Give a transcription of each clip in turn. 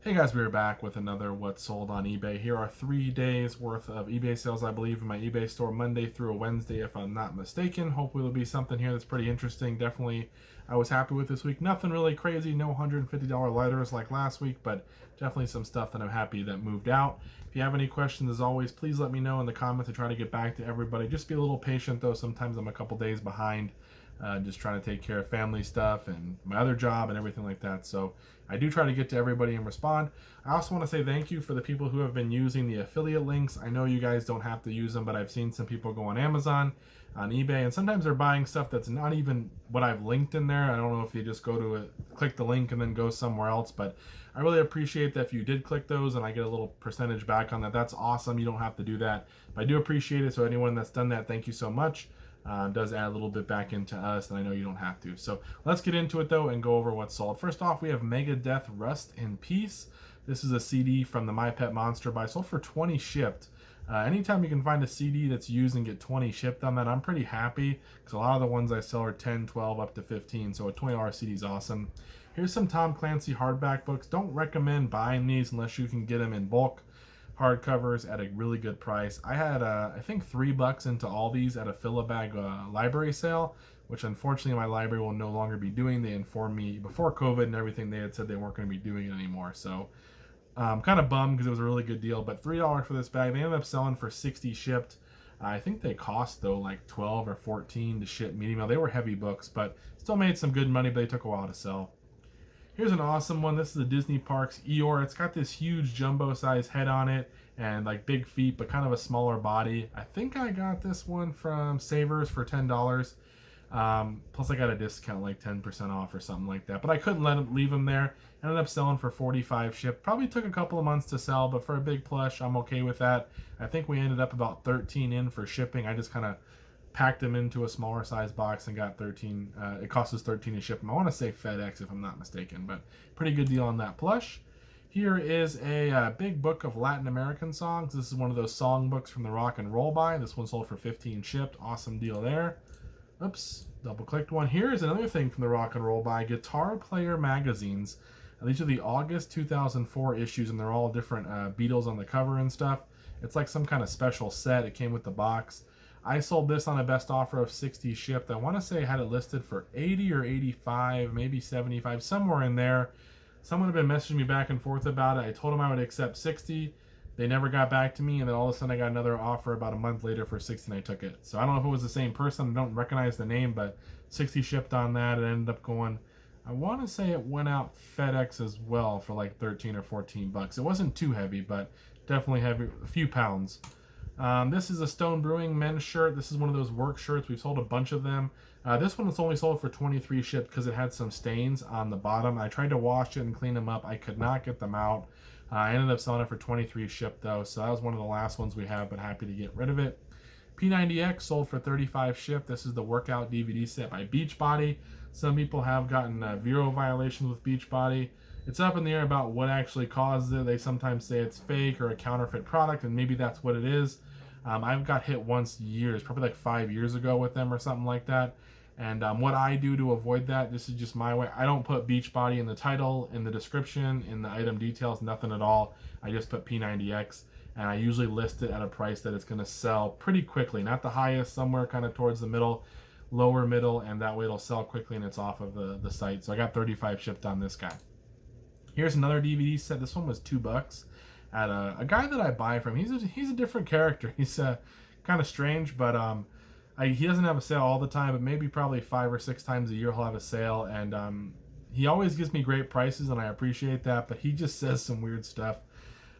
Hey guys, we are back with another What's Sold on eBay. Here are 3 days worth of eBay sales, I believe, in my eBay store, Monday through a Wednesday, if I'm not mistaken. Hopefully there'll be something here that's pretty interesting. Definitely, I was happy with this week. Nothing really crazy, no $150 lighters like last week, but definitely some stuff that I'm happy that moved out. If you have any questions, as always, please let me know in the comments. I try to get back to everybody. Just be a little patient, though. Sometimes I'm a couple days behind. Just trying to take care of family stuff and my other job and everything like that. So I do try to get to everybody and respond. I also want to say thank you for the people who have been using the affiliate links. I know you guys don't have to use them, but I've seen some people go on Amazon, on eBay, and sometimes they're buying stuff that's not even what I've linked in there. I don't know if you just go to it, click the link, and then go somewhere else, but I really appreciate that if you did click those and I get a little percentage back on that. That's awesome. You don't have to do that, but I do appreciate it. So anyone that's done that, thank you so much. Does add a little bit back into us, and I know you don't have to. So let's get into it though and go over what's sold. First off, we have Megadeth Rust in Peace. This is a CD from the My Pet Monster buy, sold for 20 shipped. Anytime you can find a CD that's used and get 20 shipped on that, I'm pretty happy, because a lot of the ones I sell are 10, 12, up to 15, so a $20 CD is awesome. Here's some Tom Clancy hardback books. Don't recommend buying these unless you can get them in bulk hardcovers at a really good price. I had I think $3 into all these at a fill-a-bag library sale, which unfortunately my library will no longer be doing. They informed me before COVID and everything, they had said they weren't going to be doing it anymore. So kind of bummed because it was a really good deal. But $3 for this bag. They ended up selling for 60 shipped. I think they cost though like 12 or 14 to ship medium mail. They were heavy books, but still made some good money. But they took a while to sell. Here's an awesome one. This is the Disney Parks Eeyore. It's got this huge jumbo size head on it and like big feet, but kind of a smaller body. I think I got this one from Savers for $10. Plus I got a discount, like 10% off or something like that. But I couldn't leave them there. Ended up selling for 45 shipped. Probably took a couple of months to sell, but for a big plush, I'm okay with that. I think we ended up about 13 in for shipping. I just kind of packed them into a smaller size box and got 13. It cost us 13 to ship them. I want to say FedEx if I'm not mistaken, but pretty good deal on that plush. Here is a big book of Latin American songs. This is one of those song books from the Rock and Roll buy. This one sold for 15 shipped. Awesome deal there. Oops, double clicked one. Here is another thing from the Rock and Roll buy, Guitar Player magazines. These are the August 2004 issues, and they're all different Beatles on the cover and stuff. It's like some kind of special set. It came with the box. I sold this on a best offer of 60 shipped. I want to say I had it listed for 80 or 85, maybe 75, somewhere in there. Someone had been messaging me back and forth about it. I told them I would accept 60. They never got back to me, and then all of a sudden I got another offer about a month later for 60 and I took it. So I don't know if it was the same person. I don't recognize the name, but 60 shipped on that. It ended up going, I want to say it went out FedEx as well for like 13 or 14 bucks. It wasn't too heavy, but definitely heavy, a few pounds. This is a Stone Brewing men's shirt. This is one of those work shirts. We've sold a bunch of them. This one was only sold for 23 shipped because it had some stains on the bottom. I tried to wash it and clean them up. I could not get them out. I ended up selling it for 23 shipped though, so that was one of the last ones we have, but happy to get rid of it. P90X sold for 35 shipped. This is the workout DVD set by Beachbody. Some people have gotten Vero violations with Beachbody. It's up in the air about what actually caused it. They sometimes say it's fake or a counterfeit product, and maybe that's what it is. I've got hit once years, probably like 5 years ago with them or something like that. And what I do to avoid that, this is just my way. I don't put Beachbody in the title, in the description, in the item details, nothing at all. I just put P90X, and I usually list it at a price that it's going to sell pretty quickly. Not the highest, somewhere kind of towards the middle, lower middle, and that way it'll sell quickly and it's off of the site. So I got 35 shipped on this guy. Here's another DVD set. This one was $2 at a guy that I buy from. He's a different character. He's kind of strange, but he doesn't have a sale all the time, but maybe probably 5 or 6 times a year he'll have a sale, and he always gives me great prices, and I appreciate that, but he just says some weird stuff,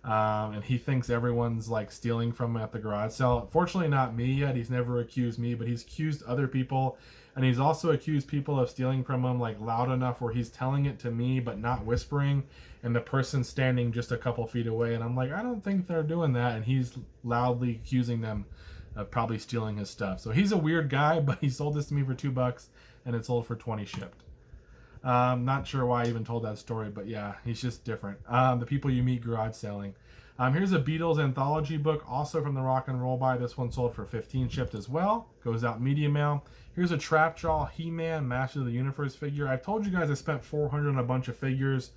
and he thinks everyone's like stealing from him at the garage sale. Fortunately not me yet. He's never accused me, but he's accused other people, and he's also accused people of stealing from him like loud enough where he's telling it to me but not whispering, and the person standing just a couple feet away, and I'm like, I don't think they're doing that, and he's loudly accusing them of probably stealing his stuff. So he's a weird guy, but he sold this to me for $2 and it sold for 20 shipped. Not sure why I even told that story, but yeah, he's just different. The people you meet garage selling. Here's a Beatles anthology book, also from the Rock and Roll buy. This one sold for 15 shipped as well. Goes out medium mail. Here's a Trapjaw He-Man Master of the Universe figure. I've told you guys I spent $400 on a bunch of figures.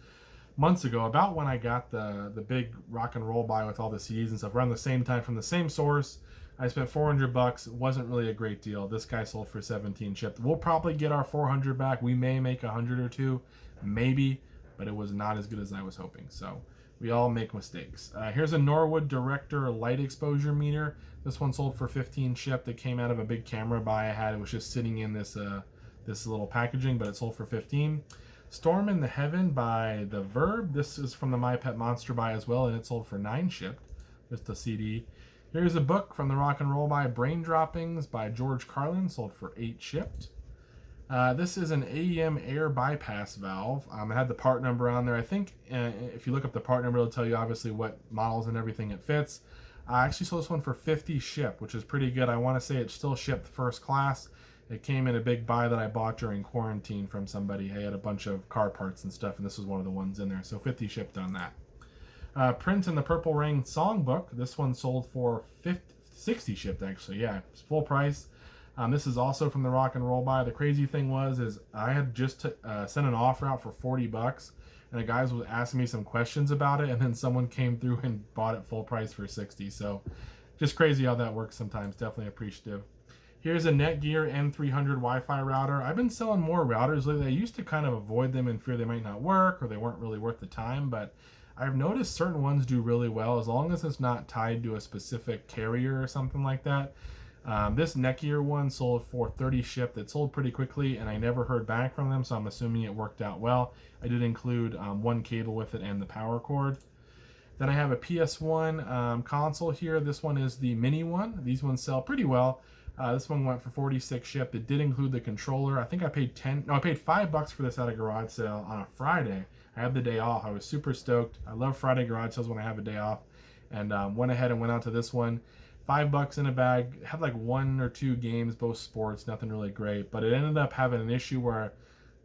months ago, about when I got the big rock and roll buy with all the CDs and stuff, around the same time from the same source. I spent $400. It wasn't really a great deal. This guy sold for 17 shipped. We'll probably get our 400 back. We may make 100 or two, maybe, but it was not as good as I was hoping. So we all make mistakes. Here's a Norwood Director light exposure meter. This one sold for 15 shipped. It came out of a big camera buy I had. It was just sitting in this little packaging, but it sold for 15. Storm in the Heaven by The Verb. This is from the My Pet Monster buy as well, and it sold for 9 shipped. Just a CD. Here's a book from the Rock and Roll buy, Brain Droppings by George Carlin, sold for 8 shipped. This is an AEM air bypass valve. It had the part number on there. I think if you look up the part number, it'll tell you obviously what models and everything it fits. I actually sold this one for 50 shipped, which is pretty good. I want to say it's still shipped first class. It came in a big buy that I bought during quarantine from somebody. He had a bunch of car parts and stuff, and this was one of the ones in there. So 50 shipped on that. Print in the Purple Rain songbook. This one sold for 60 shipped actually. Yeah, it's full price. This is also from the Rock and Roll buy. The crazy thing is I had just sent an offer out for $40, and the guys was asking me some questions about it, and then someone came through and bought it full price for 60. So just crazy how that works sometimes. Definitely appreciative. Here's a Netgear N300 Wi-Fi router. I've been selling more routers lately. I used to kind of avoid them in fear they might not work or they weren't really worth the time, but I've noticed certain ones do really well as long as it's not tied to a specific carrier or something like that. This Netgear one sold for 30 shipped. It sold pretty quickly, and I never heard back from them, so I'm assuming it worked out well. I did include one cable with it and the power cord. Then I have a PS1 console here. This one is the mini one. These ones sell pretty well. This one went for 46 shipped. It did include the controller. I think I paid $5 for this at a garage sale on a Friday. I had the day off. I was super stoked. I love Friday garage sales when I have a day off, and went ahead and went out to this one. $5 in a bag. It had like 1 or 2 games, both sports, nothing really great, but it ended up having an issue where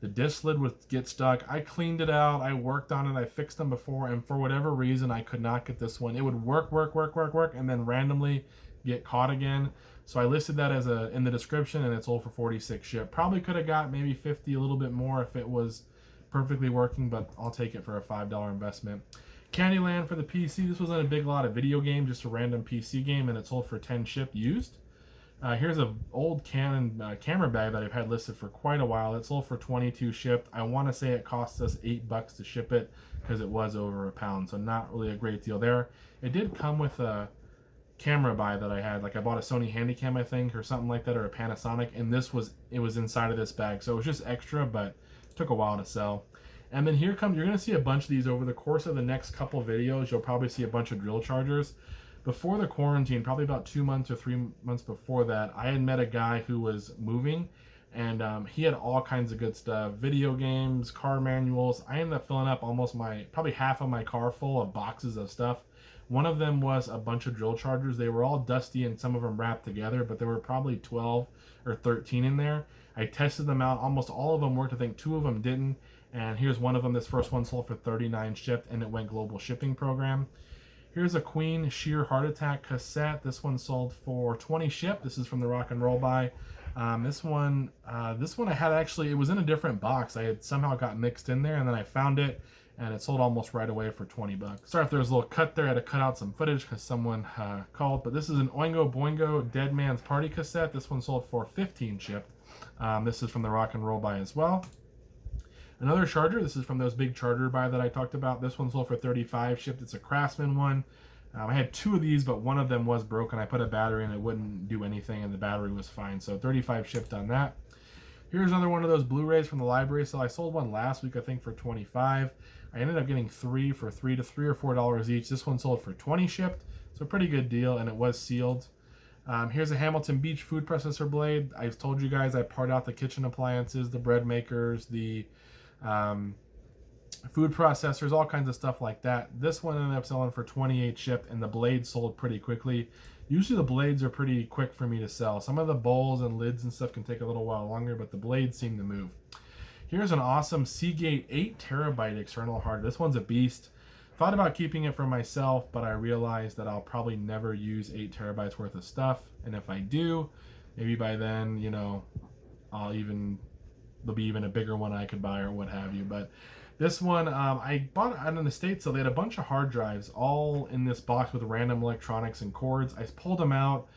the disc lid would get stuck. I cleaned it out. I worked on it. I fixed them before, and for whatever reason, I could not get this one. It would work, and then randomly get caught again. So I listed that as in the description, and it sold for 46 shipped. Probably could have got maybe 50, a little bit more if it was perfectly working, but I'll take it for a $5 investment. Candyland for the PC. This wasn't a big lot of video game, just a random PC game, and it sold for 10 shipped used. Here's an old Canon camera bag that I've had listed for quite a while. It sold for 22 shipped. I want to say it cost us $8 to ship it because it was over £1, so not really a great deal there. It did come with a camera buy that I had. Like I bought a Sony Handycam, I think, or something like that, or a Panasonic, and it was inside of this bag, so it was just extra, but it took a while to sell. And then you're going to see a bunch of these over the course of the next couple videos. You'll probably see a bunch of drill chargers. Before the quarantine, probably about 2 months or 3 months before that, I had met a guy who was moving, and he had all kinds of good stuff. Video games, car manuals. I ended up filling up probably half of my car full of boxes of stuff. One of them was a bunch of drill chargers. They were all dusty and some of them wrapped together, but there were probably 12 or 13 in there. I tested them out. Almost all of them worked. I think 2 of them didn't. And here's one of them. This first one sold for 39 shipped, and it went global shipping program. Here's a Queen Sheer Heart Attack cassette. This one sold for 20 shipped. This is from the Rock and Roll buy. This one I had actually, it was in a different box. I had somehow got mixed in there, and then I found it, and it sold almost right away for $20. Sorry if there was a little cut there. I had to cut out some footage because someone called, but this is an Oingo Boingo Dead Man's Party cassette. This one sold for 15 shipped. This is from the Rock and Roll buy as well. Another charger. This is from those big charger buy that I talked about. This one sold for 35 shipped. It's a Craftsman one. I had 2 of these, but one of them was broken. I put a battery in, it wouldn't do anything, and the battery was fine. So 35 shipped on that. Here's another one of those Blu-rays from the library. So I sold one last week, I think, for 25. I ended up getting 3 for $3 or $4 each. This one sold for 20 shipped. So a pretty good deal, and it was sealed. Here's a Hamilton Beach food processor blade. I've told you guys I part out the kitchen appliances, the bread makers, the food processors, all kinds of stuff like that. This one ended up selling for 28 shipped, and the blade sold pretty quickly. Usually the blades are pretty quick for me to sell. Some of the bowls and lids and stuff can take a little while longer, but the blades seem to move. Here's an awesome Seagate 8 terabyte external hard. This one's a beast. Thought about keeping it for myself, but I realized that I'll probably never use 8 terabytes worth of stuff, and if I do, maybe by then, there'll be even a bigger one I could buy or what have you. But This one, I bought it out in the States, so they had a bunch of hard drives all in this box with random electronics and cords. I pulled them out.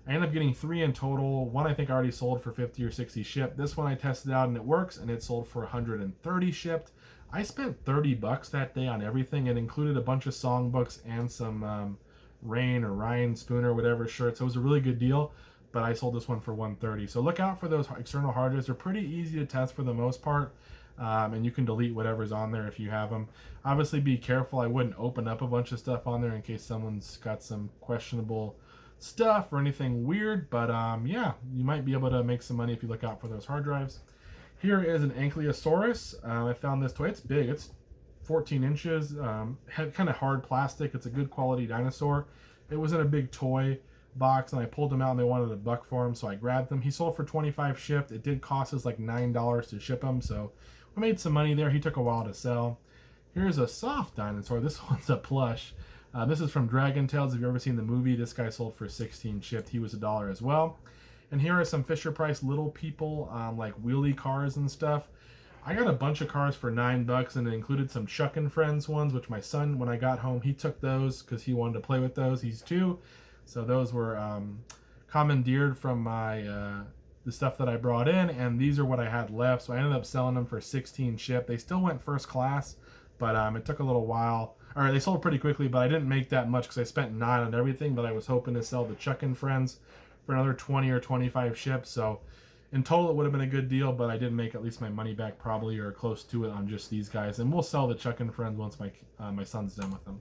I ended up getting 3 in total. One I think I already sold for 50 or 60 shipped. This one I tested out and it works, and it sold for 130 shipped. I spent $30 that day on everything. It included a bunch of songbooks and some Rain or Ryan Spooner, whatever shirts. So it was a really good deal, but I sold this one for 130. So look out for those external hard drives. They're pretty easy to test for the most part. And you can delete whatever's on there if you have them. Obviously be careful. I wouldn't open up a bunch of stuff on there in case someone's got some questionable stuff or anything weird, but yeah, you might be able to make some money if you look out for those hard drives. Here is an Ankylosaurus. I found this toy. It's big. It's 14 inches. Had kind of hard plastic. It's a good quality dinosaur. It was in a big toy box, and I pulled them out and they wanted $1 for him, so I grabbed them. He sold for 25 shipped. It did cost us like $9 to ship him, so we made some money there. He took a while to sell. Here's a soft dinosaur. This one's a plush. This is from Dragon Tales. If you've ever seen the movie, this guy sold for 16 shipped. He was $1 as well. And here are some FisherPrice little people, like wheelie cars and stuff. I got a bunch of cars for $9, and it included some Chuck and Friends ones, which my son, when I got home, he took those because he wanted to play with those. He's 2, so those were commandeered from my the stuff that I brought in, and these are what I had left. So I ended up selling them for 16 shipped. They still went first class, but it took a little while. Or they sold pretty quickly, but I didn't make that much because I spent 9 on everything. But I was hoping to sell the Chuck and Friends for another 20 or 25 shipped. So in total, it would have been a good deal, but I did make at least my money back probably, or close to it, on just these guys. And we'll sell the Chuck and Friends once my son's done with them.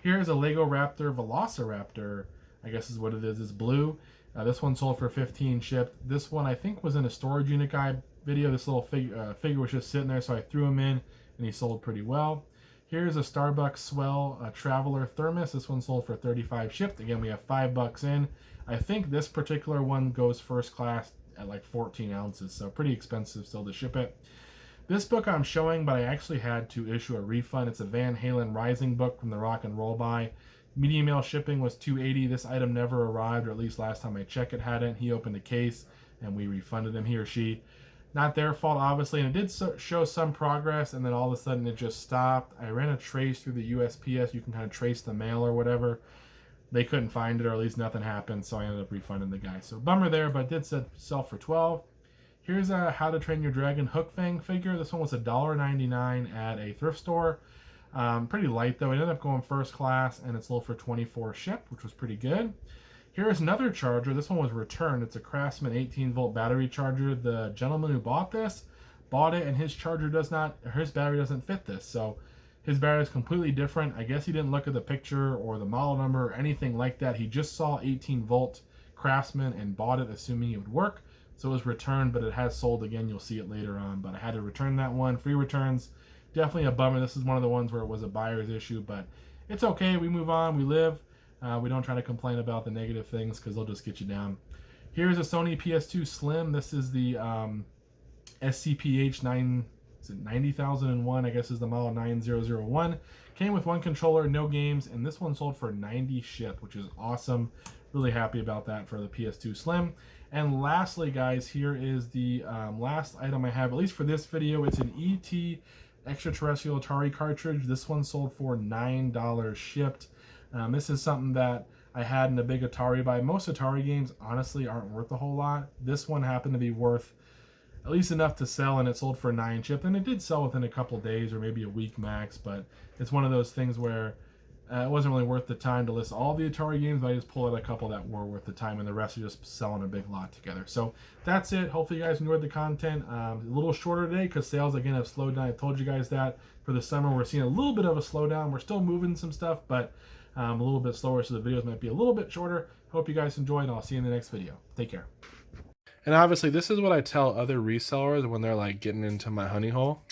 Here's a Lego Raptor Velociraptor. I guess is what it is. It's blue. This one sold for 15 shipped. This one I think was in a storage unit guide video. This little figure was just sitting there, so I threw him in, and he sold pretty well. Here's a Starbucks Swell Traveler Thermos. This one sold for 35 shipped. Again, we have $5 in. I think this particular one goes first class at like 14 ounces, so pretty expensive still to ship it. This book I'm showing, but I actually had to issue a refund. It's a Van Halen Rising book from the Rock and Roll Buy. Medium mail shipping was $2.80. This item never arrived, or at least last time I checked it hadn't. He opened the case and we refunded him, he or she. Not their fault, obviously, and it did show some progress, and then all of a sudden it just stopped. I ran a trace through the USPS. You can kind of trace the mail or whatever. They couldn't find it, or at least nothing happened, so I ended up refunding the guy. So bummer there, but it did sell for $12. Here's a How to Train Your Dragon Hook Fang figure. This one was $1.99 at a thrift store. Pretty light though. It ended up going first class, and it sold for 24 shipped, which was pretty good. Here's another charger. This one was returned. It's a Craftsman 18-volt battery charger. The gentleman who bought this bought it, and his battery doesn't fit this. So his battery is completely different. I guess he didn't look at the picture or the model number or anything like that. He just saw 18-volt Craftsman and bought it, assuming it would work. So it was returned, but it has sold again. You'll see it later on. But I had to return that one. Free returns. Definitely a bummer. This is one of the ones where it was a buyer's issue, but it's okay. We move on. We live. We don't try to complain about the negative things because they'll just get you down. Here's a Sony PS2 Slim. This is the SCPH 90,001, I guess is the model 9001. Came with one controller, no games, and this one sold for 90 shipped, which is awesome. Really happy about that for the PS2 Slim. And lastly, guys, here is the last item I have, at least for this video. It's an ET extraterrestrial Atari cartridge. This one sold for $9 shipped. This is something that I had in a big Atari buy. Most Atari games, honestly, aren't worth a whole lot. This one happened to be worth at least enough to sell, and it sold for 9 shipped. And it did sell within a couple days or maybe a week max, but it's one of those things where it wasn't really worth the time to list all the Atari games, but I just pulled out a couple that were worth the time, and the rest are just selling a big lot together. So that's it. Hopefully you guys enjoyed the content. A little shorter today because sales, again, have slowed down. I told you guys that for the summer we're seeing a little bit of a slowdown. We're still moving some stuff, but a little bit slower, so the videos might be a little bit shorter. Hope you guys enjoyed, and I'll see you in the next video. Take care. And obviously, this is what I tell other resellers when they're like getting into my honey hole.